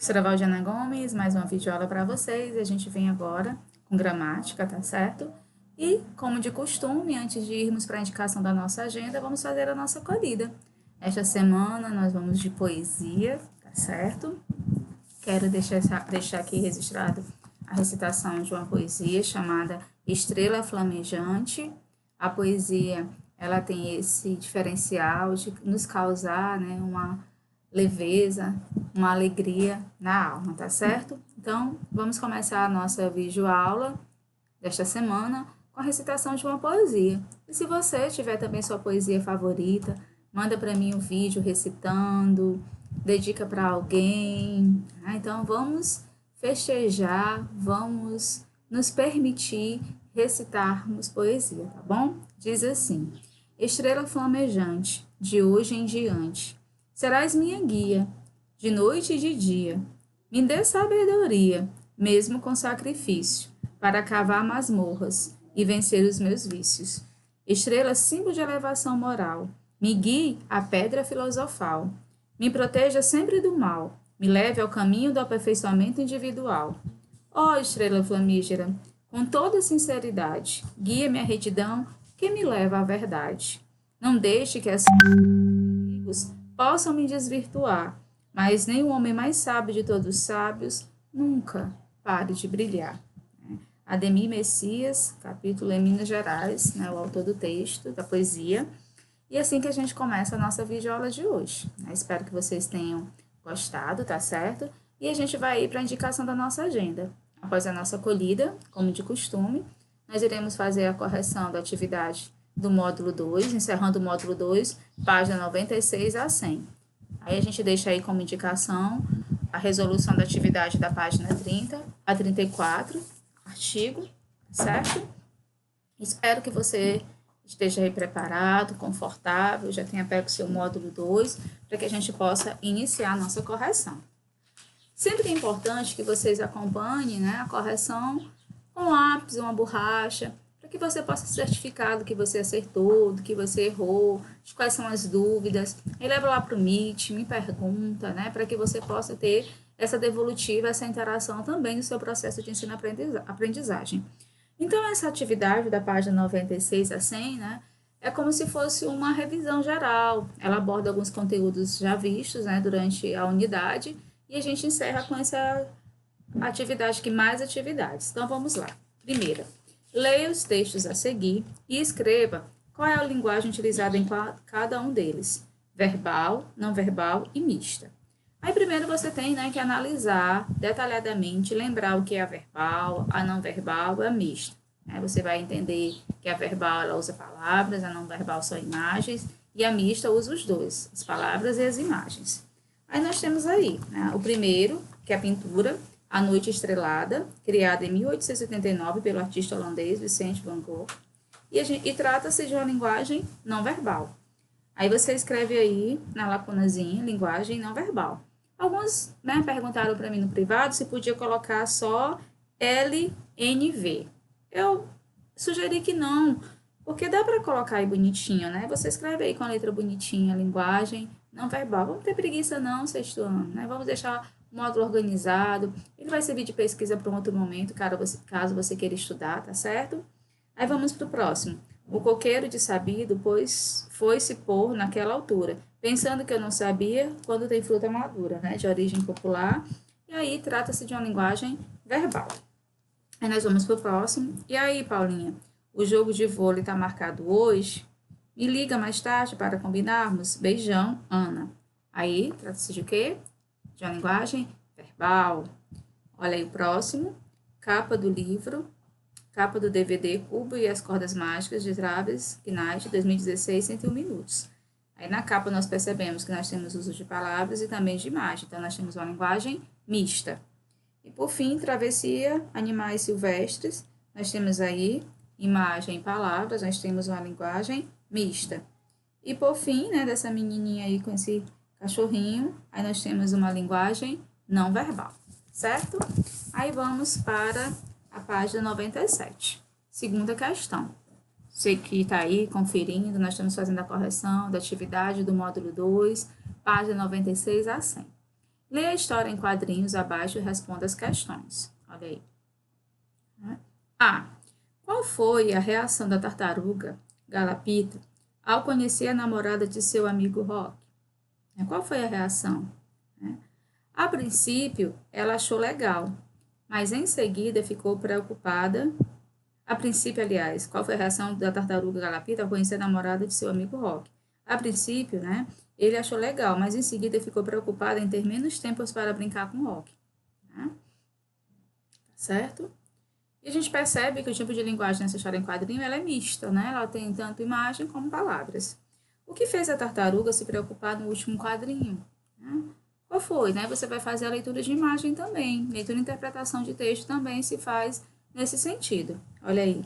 Professora Valdiana Gomes, mais uma videoaula para vocês. E a gente vem agora com gramática, tá certo? E, como de costume, antes de irmos para a indicação da nossa agenda, vamos fazer a nossa acolhida. Esta semana nós vamos de poesia, tá certo? Quero deixar aqui registrado a recitação de uma poesia chamada Estrela Flamejante. A poesia, ela tem esse diferencial de nos causar, né, uma leveza, uma alegria na alma, tá certo? Então, vamos começar a nossa videoaula desta semana com a recitação de uma poesia. E se você tiver também sua poesia favorita, manda para mim um vídeo recitando, dedica para alguém. Então, vamos festejar, vamos nos permitir recitarmos poesia, tá bom? Diz assim: Estrela flamejante, de hoje em diante, serás minha guia, de noite e de dia. Me dê sabedoria, mesmo com sacrifício, para cavar masmorras e vencer os meus vícios. Estrela símbolo de elevação moral, me guie à pedra filosofal. Me proteja sempre do mal, me leve ao caminho do aperfeiçoamento individual. Ó estrela flamígera, com toda sinceridade, guia-me à retidão que me leva à verdade. Não deixe que as amigos possam me desvirtuar, mas nem o homem mais sábio de todos os sábios nunca pare de brilhar. Ademir Messias, capítulo em Minas Gerais, o autor do texto, da poesia. E assim que a gente começa a nossa videoaula de hoje. Espero que vocês tenham gostado, tá certo? E a gente vai ir para a indicação da nossa agenda. Após a nossa acolhida, como de costume, nós iremos fazer a correção da atividade do módulo 2, encerrando o módulo 2, página 96 a 100. Aí a gente deixa aí como indicação a resolução da atividade da página 30 a 34, artigo, certo? Espero que você esteja aí preparado, confortável, já tenha pego o seu módulo 2, para que a gente possa iniciar a nossa correção. Sempre é importante que vocês acompanhem, a correção com lápis, uma borracha, para que você possa certificar do que você acertou, do que você errou, de quais são as dúvidas. Aí leva lá para o Meet, me pergunta, para que você possa ter essa devolutiva, essa interação também no seu processo de ensino-aprendizagem. Então, essa atividade da página 96 a 100, é como se fosse uma revisão geral. Ela aborda alguns conteúdos já vistos, durante a unidade, e a gente encerra com essa atividade, que mais atividades. Então, vamos lá. Primeira, leia os textos a seguir e escreva qual é a linguagem utilizada em cada um deles: verbal, não verbal e mista. Aí, primeiro, você tem que analisar detalhadamente, lembrar o que é a verbal, a não verbal e a mista. Você vai entender que a verbal ela usa palavras, a não verbal só imagens, e a mista usa os dois, as palavras e as imagens. Aí nós temos aí, o primeiro, que é a pintura, A Noite Estrelada, criada em 1889 pelo artista holandês Vicente van Gogh, e trata-se de uma linguagem não verbal. Aí você escreve aí, na lacunazinha, linguagem não verbal. Alguns perguntaram para mim no privado se podia colocar só LNV. Eu sugeri que não, porque dá para colocar aí bonitinho, Você escreve aí com a letra bonitinha, linguagem não verbal. Vamos ter preguiça não, sexto ano, Vamos deixar o módulo organizado. Ele vai servir de pesquisa para um outro momento, caso você queira estudar, tá certo? Aí vamos para o próximo. O coqueiro de sabido, pois foi se pôr naquela altura, pensando que eu não sabia quando tem fruta madura, de origem popular. E aí trata-se de uma linguagem verbal. Aí nós vamos para o próximo. E aí, Paulinha, o jogo de vôlei está marcado hoje? Me liga mais tarde para combinarmos? Beijão, Ana. Aí, trata-se de quê? De uma linguagem verbal. Olha aí o próximo. Capa do livro, capa do DVD Cubo e as Cordas Mágicas de Travis Knight, 2016, 101 minutos. Aí na capa nós percebemos que nós temos uso de palavras e também de imagem. Então, nós temos uma linguagem mista. E, por fim, travessia, animais silvestres. Nós temos aí imagem e palavras, nós temos uma linguagem mista. E, por fim, dessa menininha aí com esse cachorrinho, aí nós temos uma linguagem não verbal, certo? Aí vamos para a página 97. Segunda questão. Você que está aí conferindo, nós estamos fazendo a correção da atividade do módulo 2, página 96 a 100. Leia a história em quadrinhos abaixo e responda as questões. Olha aí. A. Qual foi a reação da tartaruga Galapita ao conhecer a namorada de seu amigo Rock? Qual foi a reação? A princípio, ela achou legal, mas em seguida ficou preocupada. A princípio, aliás, qual foi a reação da tartaruga Galapita ao conhecer a namorada de seu amigo Rock? A princípio, ele achou legal, mas em seguida ficou preocupado em ter menos tempo para brincar com o Rock. Certo? E a gente percebe que o tipo de linguagem nessa história em quadrinho ela é mista, Ela tem tanto imagem como palavras. O que fez a tartaruga se preocupar no último quadrinho? Qual foi? Você vai fazer a leitura de imagem também. Leitura e interpretação de texto também se faz nesse sentido. Olha aí.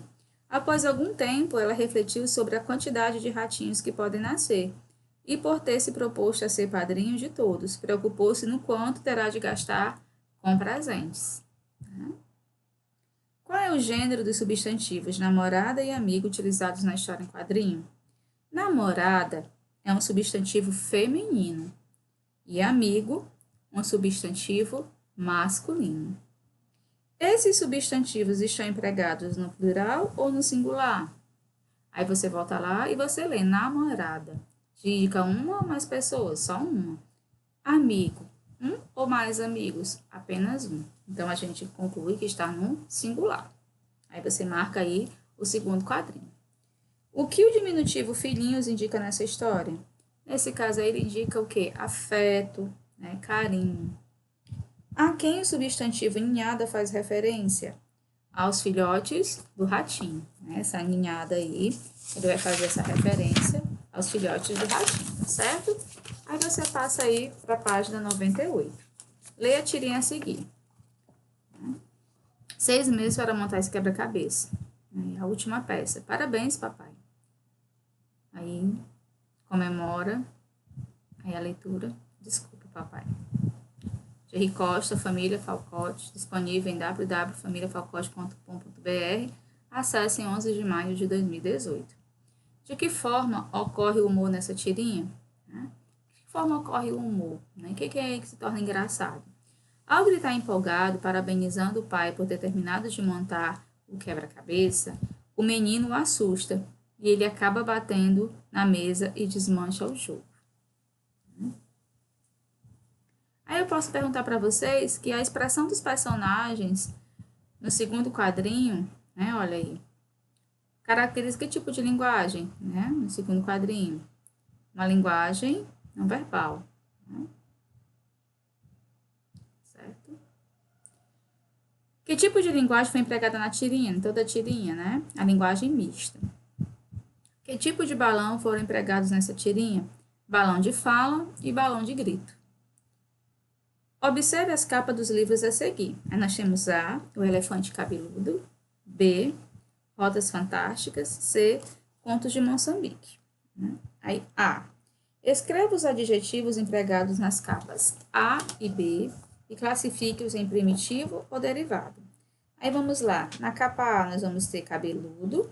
Após algum tempo, ela refletiu sobre a quantidade de ratinhos que podem nascer. E por ter se proposto a ser padrinho de todos, preocupou-se no quanto terá de gastar com presentes. Qual é o gênero dos substantivos namorada e amigo utilizados na história em quadrinho? Namorada é um substantivo feminino e amigo, um substantivo masculino. Esses substantivos estão empregados no plural ou no singular? Aí você volta lá e você lê namorada. Indica uma ou mais pessoas? Só uma. Amigo, um ou mais amigos? Apenas um. Então, a gente conclui que está no singular. Aí você marca aí o segundo quadrinho. O que o diminutivo filhinhos indica nessa história? Nesse caso aí, ele indica o quê? Afeto, carinho. A quem o substantivo ninhada faz referência? Aos filhotes do ratinho. Essa ninhada aí, ele vai fazer essa referência aos filhotes do ratinho, tá certo? Aí você passa aí para a página 98. Leia a tirinha a seguir. 6 meses para montar esse quebra-cabeça. A última peça. Parabéns, papai. Aí, comemora. Aí a leitura. Desculpa, papai. Jerry Costa, Família Falcote, disponível em www.familiafalcote.com.br. Acesse em 11 de maio de 2018. De que forma ocorre o humor nessa tirinha? De que forma ocorre o humor? O que é que se torna engraçado? Ao gritar empolgado, parabenizando o pai por ter terminado de montar o quebra-cabeça, o menino o assusta e ele acaba batendo na mesa e desmancha o jogo. Aí eu posso perguntar para vocês que a expressão dos personagens no segundo quadrinho, olha aí, caracteriza que tipo de linguagem, no segundo quadrinho? Uma linguagem não verbal, certo? Que tipo de linguagem foi empregada na tirinha, em toda a tirinha, A linguagem mista. Que tipo de balão foram empregados nessa tirinha? Balão de fala e balão de grito. Observe as capas dos livros a seguir. Aí nós temos A, o elefante cabeludo, B, Rotas Fantásticas, C, Contos de Moçambique. Aí A, escreva os adjetivos empregados nas capas A e B e classifique-os em primitivo ou derivado. Aí vamos lá, na capa A nós vamos ter cabeludo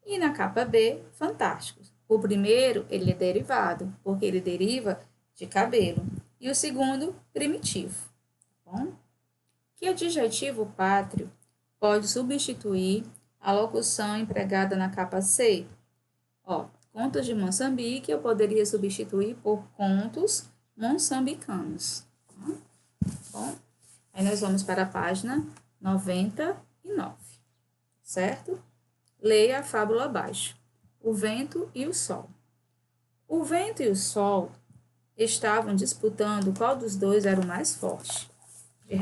e na capa B, fantásticos. O primeiro, ele é derivado, porque ele deriva de cabelo. E o segundo, primitivo. Tá bom? Que adjetivo pátrio pode substituir a locução empregada na capa C? Contos de Moçambique eu poderia substituir por contos moçambicanos. Tá bom? Aí nós vamos para a página 99, certo? Leia a fábula abaixo. O vento e o sol. O vento e o sol estavam disputando qual dos dois era o mais forte. De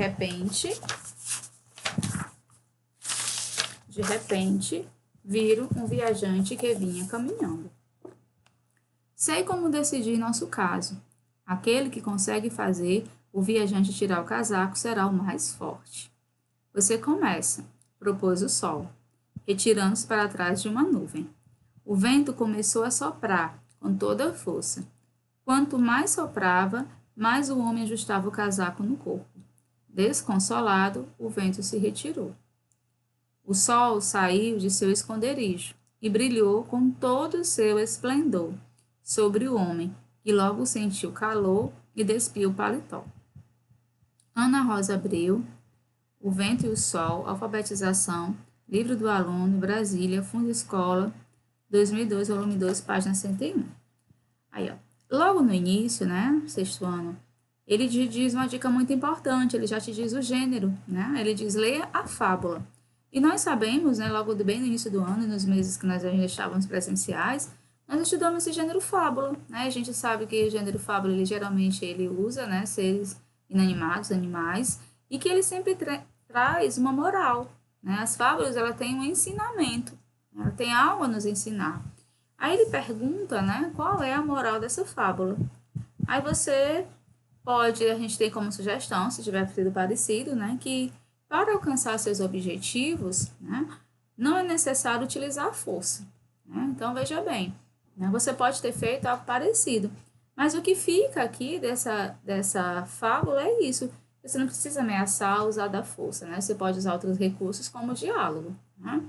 repente, viram um viajante que vinha caminhando. Sei como decidir nosso caso. Aquele que consegue fazer o viajante tirar o casaco será o mais forte. Você começa, propôs o sol, retirando-se para trás de uma nuvem. O vento começou a soprar com toda a força. Quanto mais soprava, mais o homem ajustava o casaco no corpo. Desconsolado, o vento se retirou. O sol saiu de seu esconderijo e brilhou com todo o seu esplendor sobre o homem, que logo sentiu calor e despiu o paletó. Ana Rosa Abreu, O Vento e o Sol, Alfabetização, Livro do Aluno, Brasília, Fundo Escola, 2002, volume 2, página 101. Aí, ó. Logo no início, né, sexto ano, ele te diz uma dica muito importante, ele já te diz o gênero, né? Ele diz, leia a fábula. E nós sabemos, né, logo bem no início do ano, nos meses que nós ainda estávamos presenciais, nós estudamos esse gênero fábula, né? A gente sabe que o gênero fábula, ele geralmente ele usa, né, seres inanimados, animais, e que ele sempre traz uma moral, né? As fábulas, ela tem um ensinamento, ela tem algo a nos ensinar. Aí ele pergunta, né, qual é a moral dessa fábula. Aí você pode, a gente tem como sugestão, se tiver sido parecido, né, que para alcançar seus objetivos, né, não é necessário utilizar a força. Né? Então, veja bem, né, você pode ter feito algo parecido, mas o que fica aqui dessa fábula é isso. Você não precisa ameaçar usar da força, né? Você pode usar outros recursos como o diálogo, né?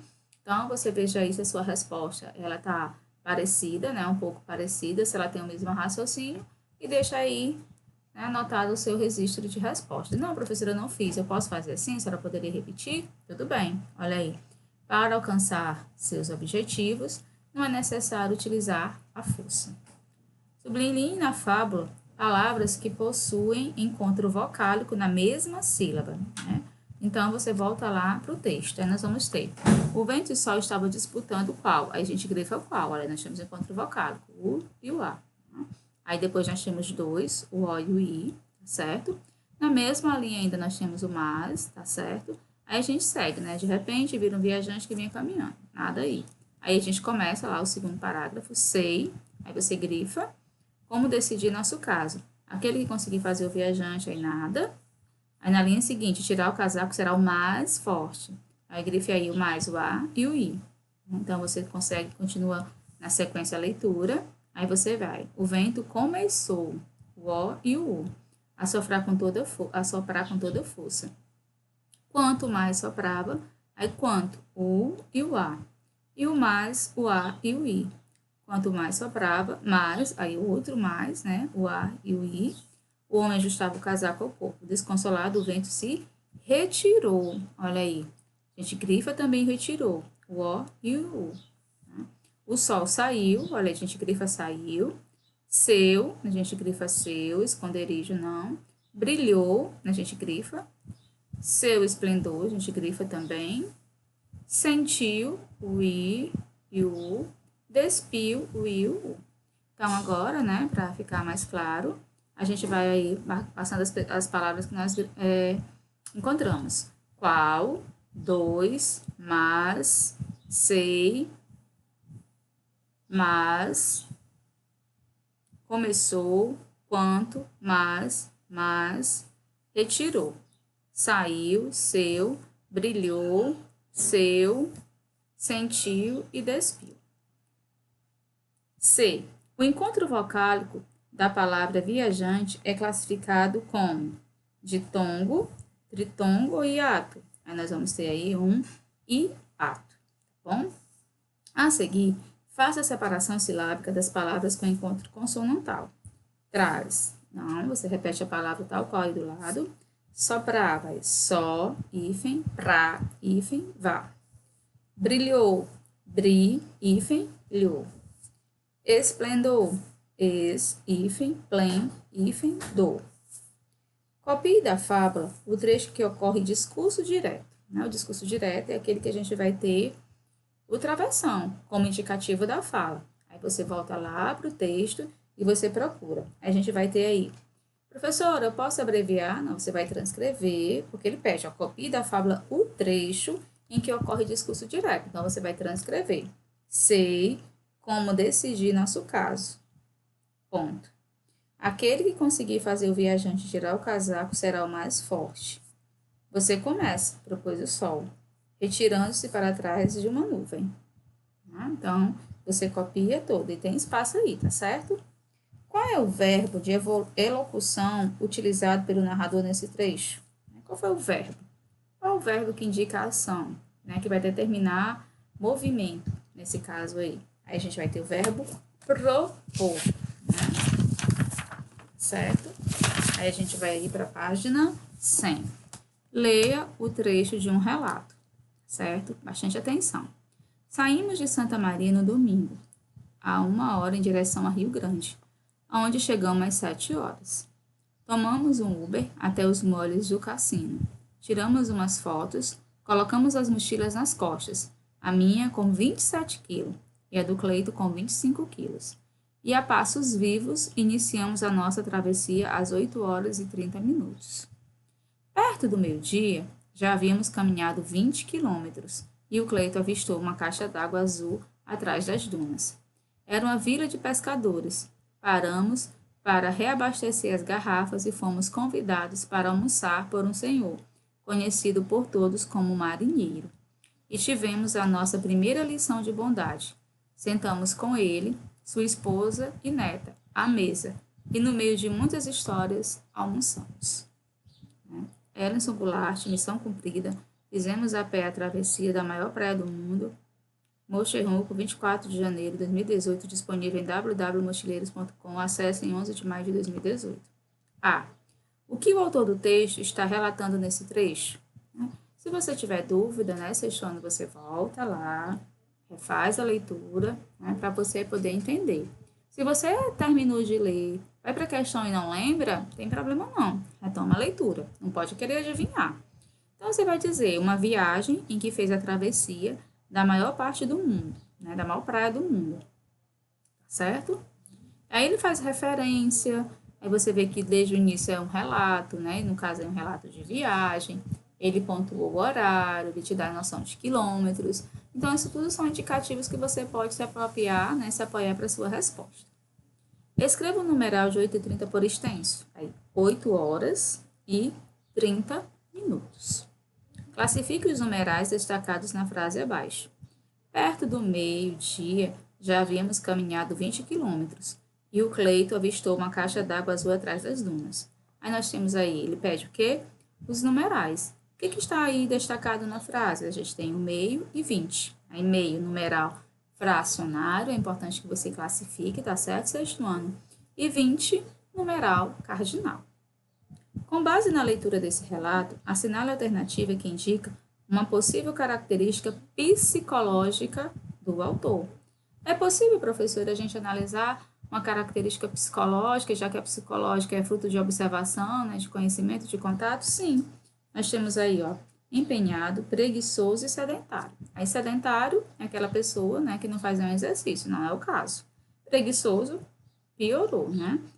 Então, você veja aí se a sua resposta ela está parecida, né? Um pouco parecida, se ela tem o mesmo raciocínio, e deixa aí, né, anotado o seu registro de resposta. Não, professora, eu não fiz. Eu posso fazer assim? A senhora poderia repetir? Tudo bem, olha aí. Para alcançar seus objetivos, não é necessário utilizar a força. Sublinhe na fábula palavras que possuem encontro vocálico na mesma sílaba, né? Então, você volta lá para o texto. Aí nós vamos ter o vento e o sol estavam disputando qual? Aí a gente grifa qual? Olha, nós temos encontro vocálico, o e o a. Aí depois nós temos dois, o o e o i, tá certo? Na mesma linha ainda nós temos o mas, tá certo? Aí a gente segue, né? De repente, vira um viajante que vinha caminhando. Nada aí. Aí a gente começa lá o segundo parágrafo, sei. Aí você grifa. Como decidir nosso caso? Aquele que conseguir fazer o viajante, aí nada. Aí na linha seguinte, tirar o casaco será o mais forte. Aí grife aí o mais, o a e o i. Então, você consegue, continua na sequência a leitura. Aí você vai. O vento começou, o o e o u. A soprar com toda força. Quanto mais soprava, aí quanto? O u e o a. E o mais, o a e o i. Quanto mais soprava, mais, aí o outro mais, né? O a e o i. O homem ajustava o casaco ao corpo. Desconsolado, o vento se retirou. Olha aí. A gente grifa também retirou. O o e o u. O sol saiu. Olha, a gente grifa saiu. Seu, a gente grifa seu. Esconderijo, não. Brilhou, a gente grifa. Seu esplendor, a gente grifa também. Sentiu, o i e o u. Despiu, o i e o u. Então, agora, né, para ficar mais claro, a gente vai aí passando as palavras que nós encontramos. Qual, dois, mas, sei, mas, começou, quanto, mas, retirou. Saiu, seu, brilhou, seu, sentiu e despiu. C. O encontro vocálico da palavra viajante é classificado como ditongo, tritongo e hiato. Aí nós vamos ter aí um hiato, tá bom? A seguir, faça a separação silábica das palavras com encontro consonantal. Traz. Não, você repete a palavra tal qual aí do lado. Soprava, só, hífen, pra, hífen, vá. Brilhou, bri, hífen, lhou. Esplendor, es, hífen, plen, hífen, do. Copie da fábula o trecho que ocorre discurso direto. Né? O discurso direto é aquele que a gente vai ter o travessão como indicativo da fala. Aí você volta lá para o texto e você procura. Aí a gente vai ter aí, professora, eu posso abreviar? Não, você vai transcrever, porque ele pede, copie da fábula o trecho em que ocorre discurso direto. Então, você vai transcrever. Sei como decidir nosso caso. Ponto. Aquele que conseguir fazer o viajante tirar o casaco será o mais forte. Você começa, propôs o sol, retirando-se para trás de uma nuvem. Então, você copia todo e tem espaço aí, tá certo? Qual é o verbo de elocução utilizado pelo narrador nesse trecho? Qual foi o verbo? Qual é o verbo que indica a ação, né, que vai determinar movimento, nesse caso aí? Aí a gente vai ter o verbo propor, né? Certo? Aí Aí a gente vai ir para a página 100. Leia o trecho de um relato, certo? Bastante atenção. Saímos de Santa Maria no domingo, a 1 hora em direção a Rio Grande, aonde chegamos às 7 horas. Tomamos um Uber até os moles do cassino. Tiramos umas fotos, colocamos as mochilas nas costas, a minha com 27 quilos e a do Cleito com 25 quilos. E a passos vivos, iniciamos a nossa travessia às 8 horas e 30 minutos. Perto do meio-dia, já havíamos caminhado 20 quilômetros e o Cleito avistou uma caixa d'água azul atrás das dunas. Era uma vila de pescadores. Paramos para reabastecer as garrafas e fomos convidados para almoçar por um senhor, conhecido por todos como marinheiro. E tivemos a nossa primeira lição de bondade. Sentamos com ele, sua esposa e neta, à mesa, e no meio de muitas histórias, almoçamos. Elenson Goulart, missão cumprida, fizemos a pé a travessia da maior praia do mundo, Mocherruco, 24 de janeiro de 2018, disponível em www.mochileiros.com, acesso em 11 de maio de 2018. A. O que o autor do texto está relatando nesse trecho? Se você tiver dúvida, Sextando, você volta lá, refaz a leitura, para você poder entender. Se você terminou de ler, vai para a questão e não lembra, tem problema não, retoma a leitura, não pode querer adivinhar. Então, você vai dizer uma viagem em que fez a travessia da maior parte do mundo, da maior praia do mundo, certo? Aí ele faz referência, aí você vê que desde o início é um relato, no caso é um relato de viagem, ele pontuou o horário, ele te dá a noção de quilômetros. Então, isso tudo são indicativos que você pode se apropriar, se apoiar para a sua resposta. Escreva o numeral de 8h30 por extenso. Aí, 8 horas e 30 minutos. Classifique os numerais destacados na frase abaixo. Perto do meio-dia, já havíamos caminhado 20 quilômetros e o Cleito avistou uma caixa d'água azul atrás das dunas. Aí nós temos aí, ele pede o quê? Os numerais. O que está aí destacado na frase? A gente tem o meio e 20. Aí meio, numeral fracionário, é importante que você classifique, tá certo, sexto ano. E 20, numeral cardinal. Com base na leitura desse relato, assinale a alternativa que indica uma possível característica psicológica do autor. É possível, professor, a gente analisar uma característica psicológica, já que a psicológica é fruto de observação, de conhecimento, de contato? Sim. Nós temos aí, empenhado, preguiçoso e sedentário. Aí, sedentário é aquela pessoa, que não faz nenhum exercício, não é o caso. Preguiçoso, piorou,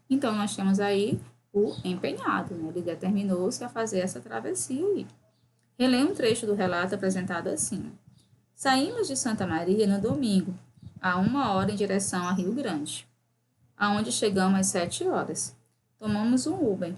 Então, nós temos aí o empenhado, Ele determinou-se a fazer essa travessia aí. Releia um trecho do relato apresentado assim. Saímos de Santa Maria no domingo, a 1 hora em direção a Rio Grande, aonde chegamos às 7 horas. Tomamos um Uber.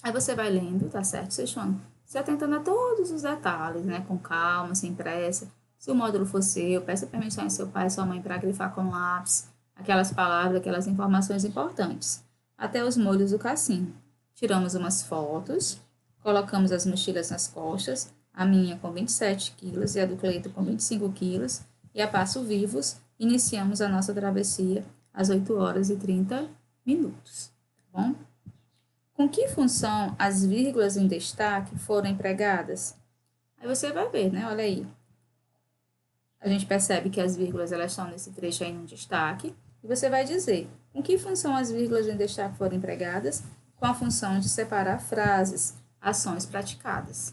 Aí você vai lendo, tá certo, Sextando? Se atentando a todos os detalhes, com calma, sem pressa. Se o módulo for seu, peça permissão ao seu pai e sua mãe para grifar com lápis aquelas palavras, aquelas informações importantes. Até os molhos do cassino. Tiramos umas fotos, colocamos as mochilas nas costas, a minha com 27 quilos e a do Cleito com 25 quilos, e a passo vivos, iniciamos a nossa travessia às 8 horas e 30 minutos. Tá bom? Com que função as vírgulas em destaque foram empregadas? Aí você vai ver, olha aí. A gente percebe que as vírgulas elas estão nesse trecho aí no destaque. E você vai dizer, com que função as vírgulas em destaque foram empregadas? Com a função de separar frases, ações praticadas.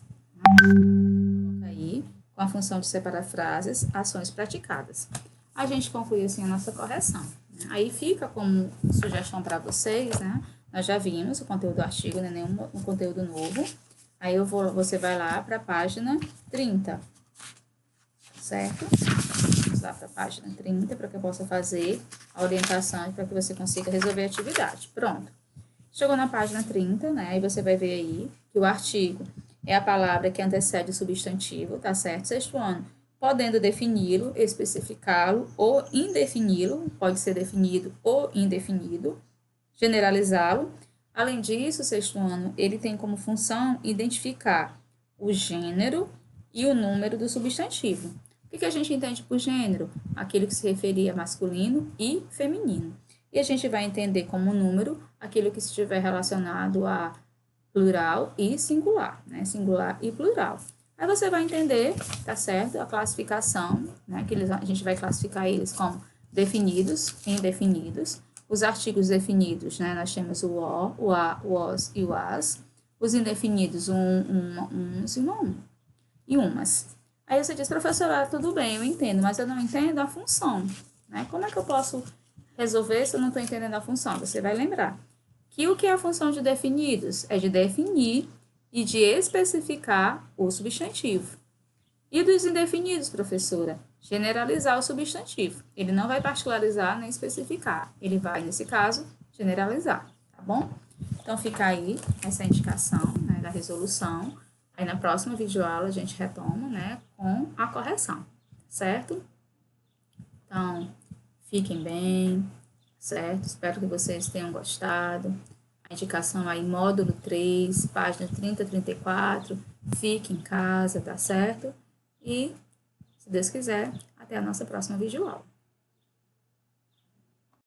Coloca aí, com a função de separar frases, ações praticadas. A gente conclui assim a nossa correção. Aí fica como sugestão para vocês, Nós já vimos o conteúdo do artigo, não é nenhum conteúdo novo. Aí você vai lá para a página 30, certo? Vamos lá para a página 30 para que eu possa fazer a orientação e para que você consiga resolver a atividade. Pronto. Chegou na página 30, Aí você vai ver aí que o artigo é a palavra que antecede o substantivo, tá certo? Sexto ano, podendo defini-lo, especificá-lo ou indefini-lo, pode ser definido ou indefinido, generalizá-lo. Além disso, o sexto ano, ele tem como função identificar o gênero e o número do substantivo. O que a gente entende por gênero? Aquele que se referia a masculino e feminino. e a gente vai entender como número aquilo que estiver relacionado a plural e singular, né? Singular e plural. Aí você vai entender, tá certo? A classificação, né? Que a gente vai classificar eles como definidos, indefinidos. Os artigos definidos, né? Nós temos o a, o os e o as. Os indefinidos, uns e umas. Aí você diz, professora, tudo bem, eu entendo, mas eu não entendo a função, né? Como é que eu posso resolver se eu não estou entendendo a função? Você vai lembrar que o que é a função de definidos? É de definir e de especificar o substantivo. E dos indefinidos, professora? Generalizar o substantivo. Ele não vai particularizar nem especificar. Ele vai, nesse caso, generalizar, tá bom? Então, fica aí essa indicação, né, da resolução. Aí, na próxima videoaula, a gente retoma, né, com a correção, certo? Então, fiquem bem, certo? Espero que vocês tenham gostado. A indicação aí, módulo 3, página 30 a 34. Fique em casa, tá certo? E, se Deus quiser, até a nossa próxima videoaula.